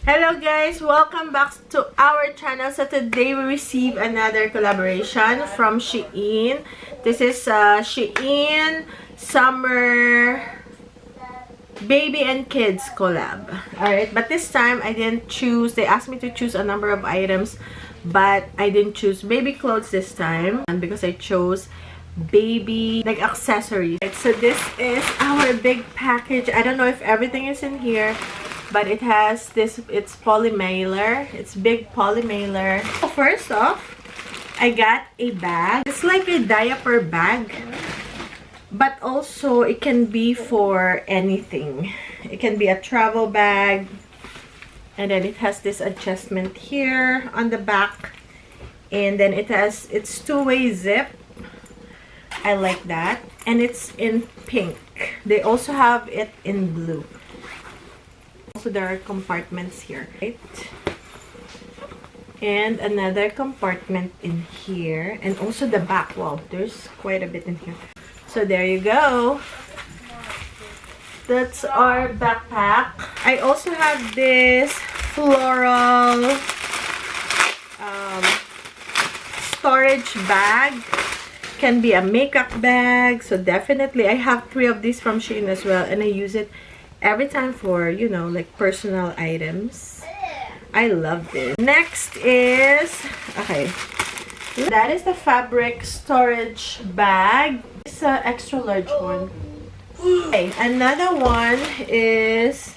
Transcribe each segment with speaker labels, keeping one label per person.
Speaker 1: Hello guys! Welcome back to our channel. So today we receive another collaboration from Shein. This is Shein Summer Baby and Kids collab. Alright, but this time I didn't choose. They asked me to choose a number of items, but I didn't choose baby clothes this time because I chose baby like accessories. So this is our big package. I don't know if everything is in here, but it has this, it's polymailer. It's big polymailer. So first off, I got a bag. It's like a diaper bag, but also it can be for anything. It can be a travel bag, and then it has this adjustment here on the back, and then it has, it's two-way zip. I like that, and it's in pink. They also have it in blue. Also, there are compartments here, right? And another compartment in here, and also the back. Wow, there's quite a bit in here. So there you go. That's our backpack. I also have this floral storage bag. Can be a makeup bag. So definitely, I have 3 of these from Shein as well, and I use it every time for, you know, like personal items. I love this. Next is, okay, that is the fabric storage bag. It's an extra large one. Okay, another one is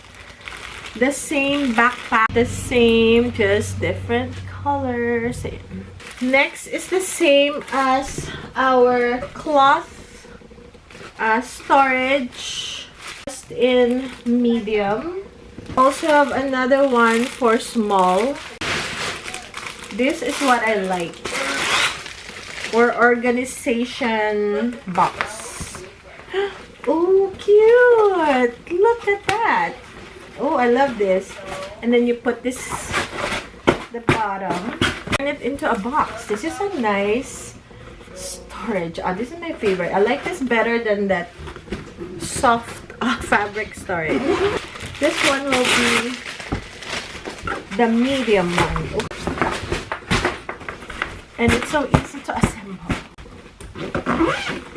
Speaker 1: the same backpack, the same, just different colors. Next is the same as our cloth storage, just in medium. Also have another one for small. This is what I like. Or organization box. Oh, cute! Look at that. Oh, I love this. And then you put this, the bottom, turn it into a box. This is a nice storage. Oh, this is my favorite. I like this better than that soft fabric storage. This one will be the medium one. Oops. And it's so easy to assemble.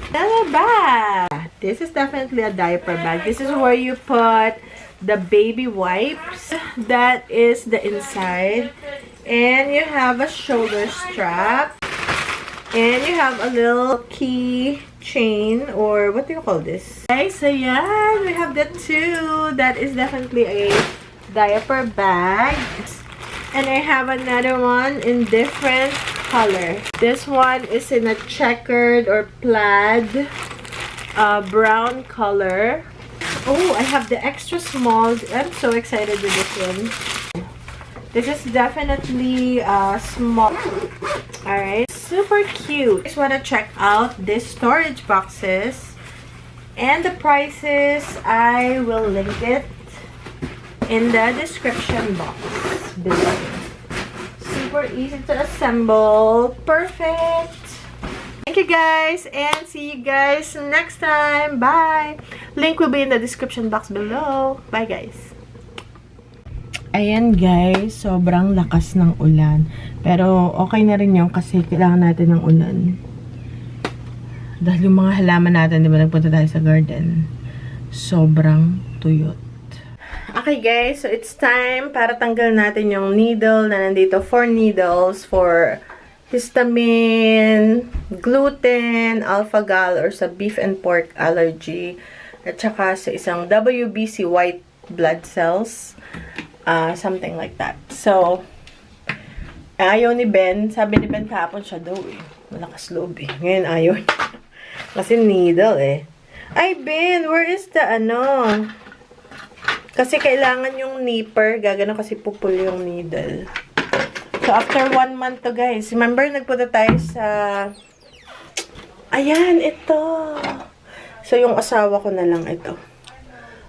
Speaker 1: Another bag. This is definitely a diaper bag. This is where you put the baby wipes. That is the inside. And you have a shoulder strap. And you have a little key chain, or what do you call this? Okay, so yeah, we have that too. That is definitely a diaper bag. And I have another one in different color. This one is in a checkered or plaid brown color. Oh, I have the extra small. I'm so excited with this one. This is definitely small. Alright, super cute. Just want to check out these storage boxes and the prices. I will link it in the description box below. Super easy to assemble. Perfect. Thank you guys, and see you guys next time. Bye. Link will be in the description box below. Bye guys. Ayan guys, sobrang lakas ng ulan. Pero okay na rin yun kasi kailangan natin ng ulan. Dahil yung mga halaman natin, di ba, nagpunta tayo sa garden, sobrang tuyot. Okay guys, so it's time para tanggal natin yung needle na nandito. 4 needles for histamine, gluten, alpha-gal, or sa beef and pork allergy. At saka sa isang WBC white blood cells. Something like that. So, ayaw ni Ben. Sabi ni Ben kahapon siya daw eh. Malakas loob eh. Ngayon ayaw. Kasi needle eh. Ay Ben, where is the ano? Kasi kailangan yung nipper. Gagano kasi pupul yung needle. So, after 1 month to guys. Remember, nagpunta tayo sa... Ayan, ito. So, yung asawa ko na lang ito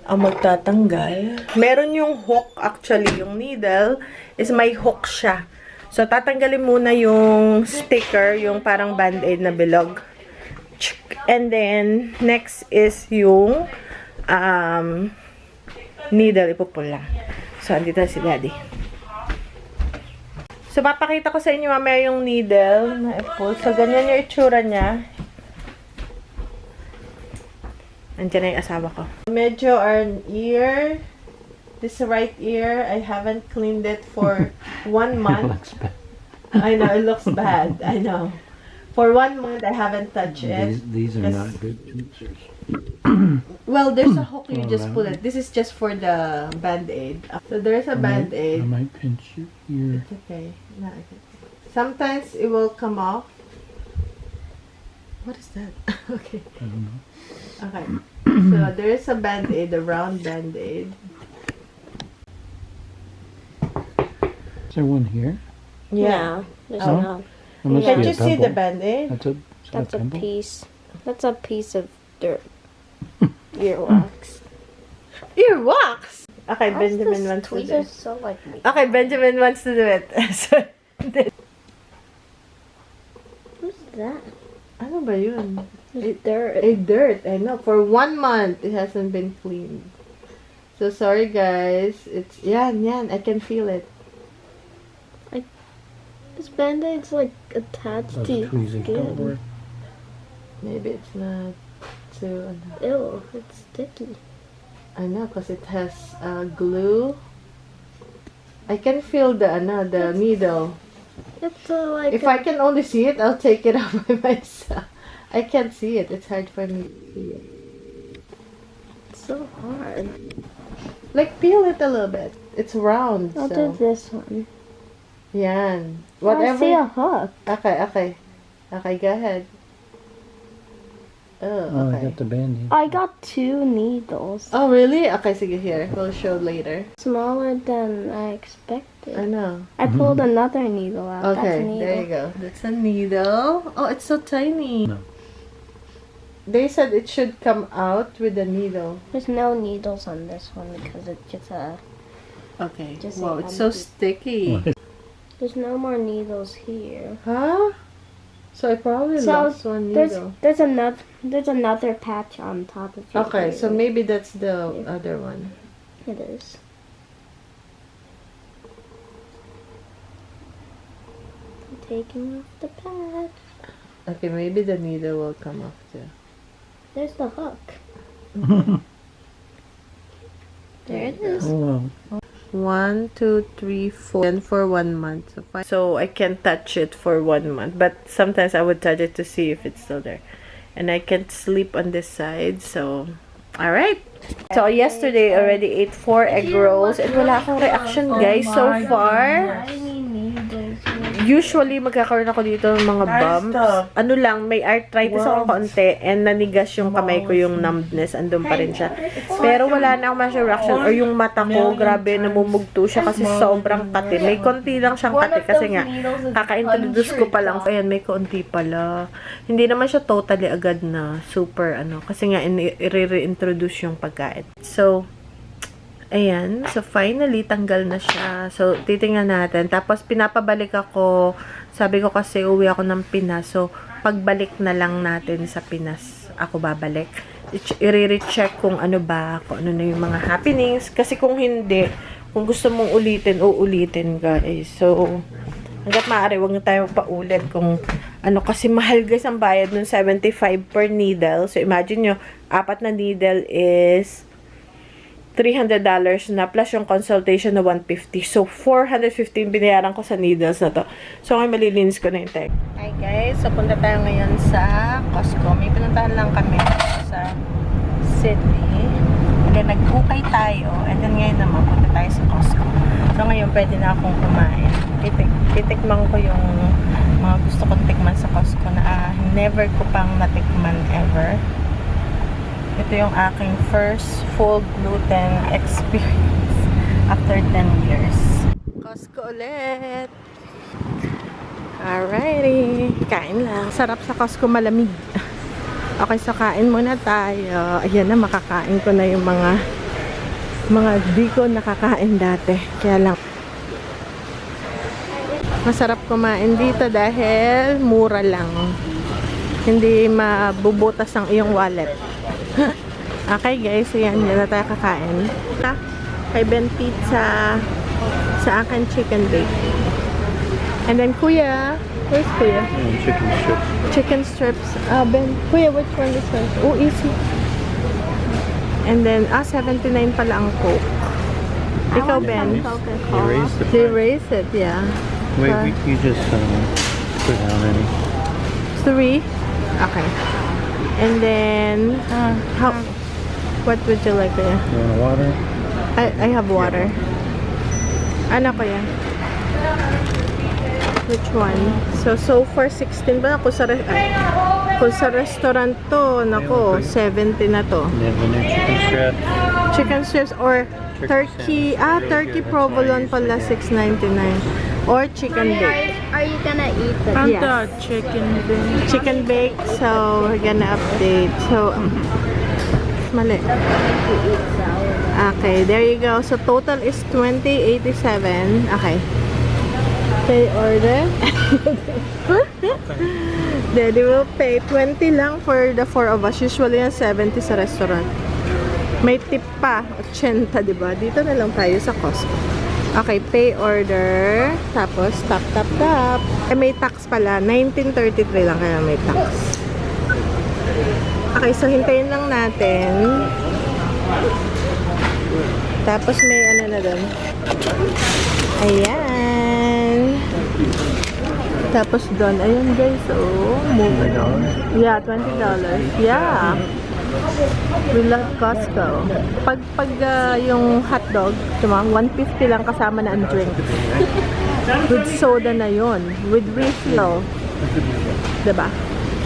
Speaker 1: ang magtatanggal. Meron yung hook, actually, yung needle is may hook siya. So, tatanggalin muna yung sticker, yung parang band-aid na bilog. And then, next is yung needle, ipupula. So, andito na si Daddy. So, papakita ko sa inyo mamaya yung needle na i-pull. So, ganyan yung itsura niya. Andiyan na yung asawa ko. Medyo an ear. This right ear, I haven't cleaned it for 1 month. I know, it looks bad. I know. For 1 month, I haven't touched it.
Speaker 2: These are not good pincers.
Speaker 1: Well, there's a hook, you just pull it. This is just for the band-aid. So there's a
Speaker 2: I
Speaker 1: band-aid.
Speaker 2: might pinch your ear.
Speaker 1: It's okay. No, okay. Sometimes it will come off. What is that? Okay.
Speaker 2: I don't know.
Speaker 1: Okay. So there's a band-aid, a round band-aid.
Speaker 2: Is there one here?
Speaker 1: Yeah.
Speaker 3: There's
Speaker 1: Oh.
Speaker 3: not.
Speaker 2: There must
Speaker 1: Can
Speaker 2: be a
Speaker 1: you see the
Speaker 2: pimple.
Speaker 1: band-aid?
Speaker 3: That's a
Speaker 2: pimple?
Speaker 3: piece. That's a piece of dirt. Earwax.
Speaker 1: Earwax! Okay,
Speaker 3: How's
Speaker 1: Benjamin
Speaker 3: this
Speaker 1: wants to do
Speaker 3: tweezers
Speaker 1: it.
Speaker 3: so like me?
Speaker 1: Okay, Benjamin wants to do it. So,
Speaker 3: Who's that?
Speaker 1: ano ba yun?
Speaker 3: It's dirt.
Speaker 1: A dirt, I know. For 1 month, it hasn't been cleaned. So, sorry guys. It's, yan, I can feel it.
Speaker 3: This band-aid's like attached
Speaker 2: Those
Speaker 3: to your
Speaker 2: tweezers don't
Speaker 3: skin.
Speaker 2: work.
Speaker 1: Maybe it's not too,
Speaker 3: Ew, it's sticky.
Speaker 1: I know, because it has glue. I can feel the needle.
Speaker 3: It's like
Speaker 1: If I can only see it, I'll take it out by myself. I can't see it. It's hard for me to see it.
Speaker 3: it's so hard.
Speaker 1: Like, peel it a little bit. It's round,
Speaker 3: I'll
Speaker 1: so.
Speaker 3: do this one.
Speaker 1: Yan.
Speaker 3: I see a
Speaker 1: Whatever.
Speaker 3: hook.
Speaker 1: Okay. Okay, go ahead. Oh,
Speaker 2: Oh, I
Speaker 1: okay.
Speaker 2: got the band-aid.
Speaker 3: I got 2 needles.
Speaker 1: Oh, really? Okay, sige, here. We'll show later.
Speaker 3: Smaller than I
Speaker 1: I
Speaker 3: expected.
Speaker 1: know.
Speaker 3: I pulled another needle out. That's a
Speaker 1: Okay,
Speaker 3: needle.
Speaker 1: there you go. That's a needle. Oh, it's so tiny.
Speaker 2: No.
Speaker 1: They said it should come out with a needle.
Speaker 3: There's no needles on this one because it's just a.
Speaker 1: Okay.
Speaker 3: Just
Speaker 1: Wow,
Speaker 3: say
Speaker 1: it's so
Speaker 3: empty.
Speaker 1: sticky.
Speaker 3: There's no more needles here.
Speaker 1: Huh? So I probably
Speaker 3: So,
Speaker 1: lost one needle.
Speaker 3: There's another patch on top of it.
Speaker 1: Okay, so
Speaker 3: here.
Speaker 1: maybe that's the other one.
Speaker 3: It is. I'm taking off the patch.
Speaker 1: Okay, maybe the needle will come off too.
Speaker 3: There's the hook. There it is.
Speaker 2: Oh,
Speaker 1: 1, 2, 3, 4. And for 1 month. So I can touch it for 1 month. But sometimes I would touch it to see if it's still there. And I can't sleep on this side. So, alright. So yesterday, I already ate 4 egg rolls. And wala akong reaction, guys, so far. Usually, magkakaroon ako dito ng mga bumps. Ano lang, may arthritis ako kaunti and nanigas yung kamay ko, yung numbness, andun pa rin siya. Pero wala na akong masyadong reaction. Or yung mata ko, grabe, namumugto siya kasi sobrang kati. May konti lang siyang kati kasi nga, kaka-introduce ko pa lang. Ayan, may konti pala. Hindi naman siya totally agad na super, kasi nga, i-reintroduce yung pagkain. So, ayan. So, finally, tanggal na siya. So, titingnan natin. Tapos, pinapabalik ako. Sabi ko kasi, uwi ako ng Pinas. So, pagbalik na lang natin sa Pinas, ako babalik. I-recheck kung ano ba, kung ano na yung mga happenings. Kasi kung hindi, kung gusto mong ulitin, uulitin, guys. So, hanggat maaari, huwag na tayo paulit kung ano. Kasi mahal, guys, ang bayad ng 75 per needle. So, imagine nyo, 4 na needle is $300 na plus yung consultation na $150. So, $415 binayaran ko sa needles na to. So, ngayon malilinis ko na yung tech. Hi guys, so punta tayo ngayon sa Costco. May pinuntahan lang kami sa Sydney. And then nag-ukay tayo. And then ngayon naman punta tayo sa Costco. So, ngayon pwede na akong kumain. Titikman ko yung mga gusto kong tikman sa Costco na never ko pang natikman ever. Ito yung aking first full gluten experience after 10 years. Costco ulit! Alrighty! Kain lang. Sarap sa Costco, malamig. Okay, so kain muna tayo. Ayan na, makakain ko na yung mga di ko nakakain dati. Kaya lang, masarap kumain dito dahil mura lang. Hindi mabubutas ang iyong wallet. Okay guys, so yan na tayo kakain. Kay Ben pizza. Sa akin chicken bake. And then Kuya, where's Kuya?
Speaker 2: And chicken strips.
Speaker 1: Chicken strips. Ben, Kuya, which one is this? Oh, easy. And then, 79 pala ang Coke. Ikaw, Ben?
Speaker 2: You raised the
Speaker 1: They
Speaker 2: price.
Speaker 1: raised it, yeah.
Speaker 2: Wait, you just put how many?
Speaker 1: 3? Okay. And then, how? What would you like, Kuya?
Speaker 2: You want water?
Speaker 1: I have water. Ano, Kuya? Which one? So far 16 ba? Kung sa restaurant to, nako, 70 na to.
Speaker 2: And then the chicken strips.
Speaker 1: Chicken strips or turkey. Turkey provolone pala, 6.99. Or chicken bake.
Speaker 3: Are you gonna eat the
Speaker 1: Yes.
Speaker 3: chicken bake?
Speaker 1: Chicken bake, so we're gonna update. So, mali.
Speaker 3: To eat salad.
Speaker 1: Okay, there you go. So, total is 20.87. Okay. Pay order. Daddy will pay 20 lang for the 4 of us. Usually yan 70 sa restaurant. May tip pa, 80, diba? Dito na lang tayo sa Costco. Okay, pay order. Tapos, tap. May tax pala. 19.33 lang kaya may tax. Okay, so hintayin lang natin. Tapos may ano na doon. Ayan. Tapos doon, ayun guys, oh. Moving on. Yeah, $20. Yeah. We love Costco. Pag yung hotdog, diba, 150 lang kasama na ang drink. With soda na yon, with refill. Diba?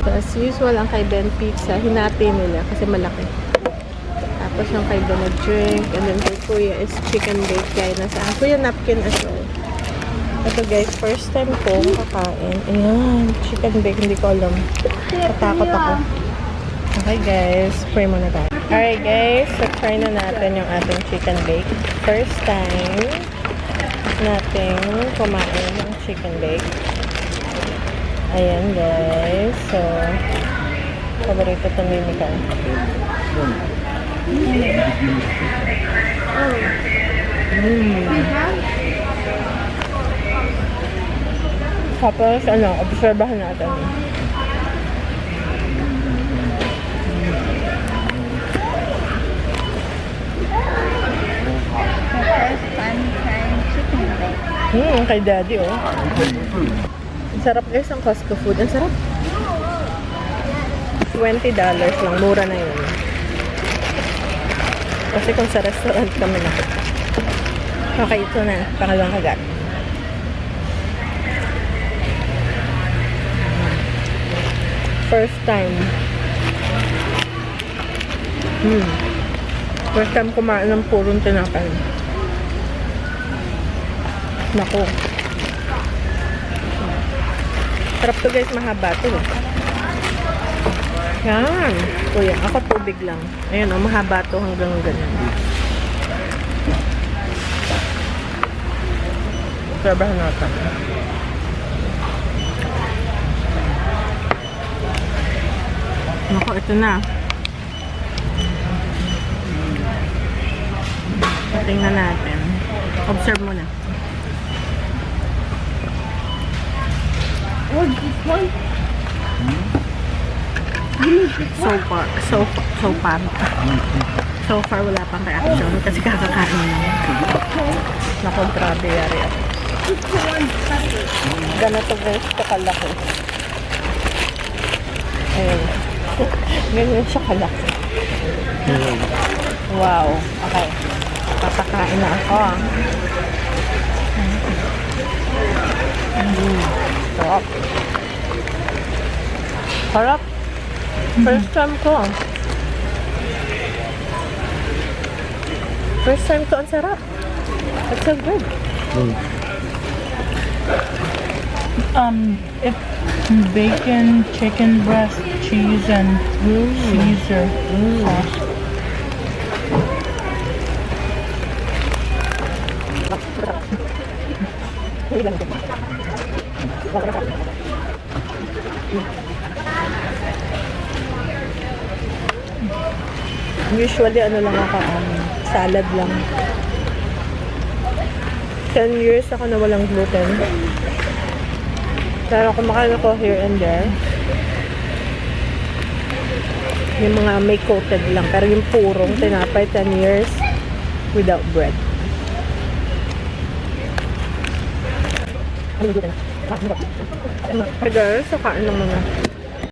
Speaker 1: So, as usual, ang kay Ben Pizza, hinati nila kasi malaki. Tapos yung kay Ben na drink, and then kay Kuya is chicken bake. Kaya nasaan? Kuya napkin as well. Ito guys, first time ko kakain. Ayan, chicken bake, hindi ko alam. Natakot ako. Okay guys, pray muna tayo. Alright guys, so try na natin yung ating chicken bake. First time natin kumain ng chicken bake. Ayan guys, so paborito ito ni Mika. Tapos ano, obserbahan natin. Kay Daddy, oh. Ang sarap guys ang Costco food. Ang sarap. $20 lang. Mura na yun. Kasi kung sa restaurant kami nakita. Okay, ito na. Pangalawang kagat. First time. First time kumain ng purong tinapay. Naku. Sarap to guys, mahaba to. Yan. Kuya, ako tubig lang. Ayun oh, mahaba to hanggang ganyan. Sabahan natin. Naku, ito na. Tingnan natin. Observe mo na. So far wala pang reaction kasi kakakain lang. Naku, grabe yari ako. Ganito guys, kakalaki. Ayun. Ganyan siya kalaki. Wow. Okay. Kakakain na ako. Sarap. Sarap. First time ko. First time ko, ang sarap. That's so good.
Speaker 4: It's bacon, chicken breast, cheese, and Caesar sauce.
Speaker 1: Usually, ano lang ako, salad lang. 10 years ako na walang gluten. Pero kumakain ako here and there. Yung mga may coated lang. Pero yung purong tinapay, 10 years without bread. Hey guys, so kain naman na.